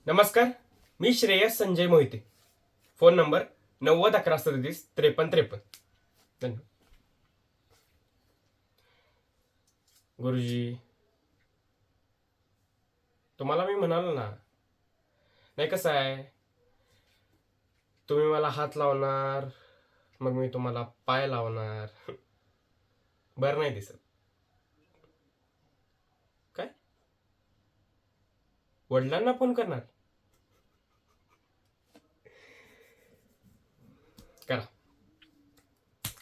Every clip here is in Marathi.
नमस्कार. मी श्रेयस संजय मोहिते. Phone number 90 11 37 53 53. धन्यवाद. गुरुजी, तुम्हाला मी म्हणालो ना, नाही कसं आहे, तुम्ही मला हात लावणार, मग मी तुम्हाला पाय लावणार. बरं नाही दिसत काय? वडिलांना फोन करणार? करा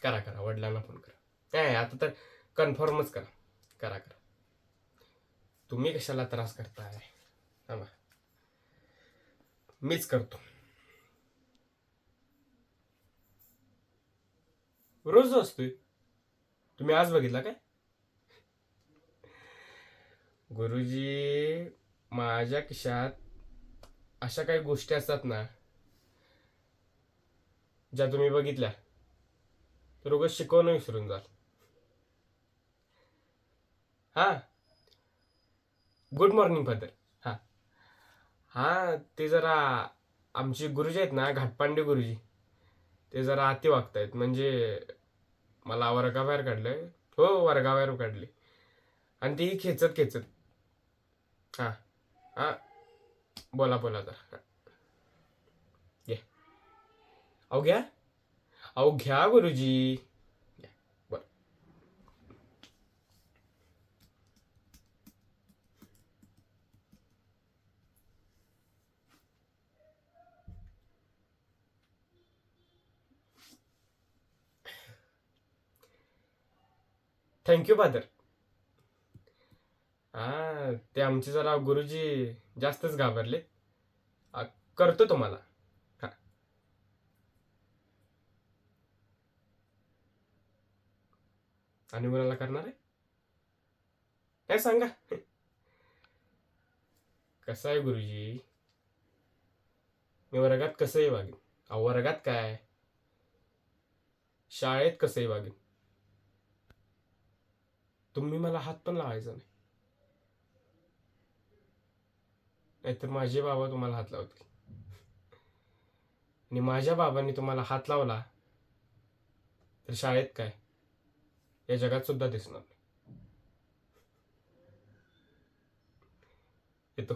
करा करा, वडिलांना फोन करा. काय आता तर कन्फर्मच करा. करा करा. तुम्ही कशाला त्रास करताय? थांबा, मीच करतो. रोज असतोय. तुम्ही आज बघितला काय? गुरुजी, माझ्या खिशात अशा काही गोष्टी असतात ना, ज्या तुम्ही बघितल्या तर उगाच शिकवणं विसरून जाल. हा, गुड मॉर्निंग फादर. हा हा, ते जरा आमचे गुरुजी आहेत ना, घाटपांडे गुरुजी, ते जरा अति वागतायत. म्हणजे मला वर्गाबाहेर काढलंय. हो, वर्गाबाहेर काढले. आणि तेही खेचत खेचत. हा हा, बोला बोला जरा. हा, घे. अहो घ्या. अहो घ्या गुरुजी. घ्या. बरं. Thank you father. हा, ते आमचे जरा गुरुजी जास्तच घाबरले. आ, करतो तुम्हाला. हा, आणि कोणाला करणार आहे? काय सांगा. कसं आहे गुरुजी, मी वर्गात कसंही वागेन. अहो वर्गात काय, शाळेत कसंही वागेन. तुम्ही मला हात पण लावायचा नाही, नाहीतर माझे बाबा तुम्हाला हात लावतील. आणि माझ्या बाबांनी तुम्हाला हात लावला तर शाळेत काय, या जगात सुद्धा दिसणार नाही. येतो.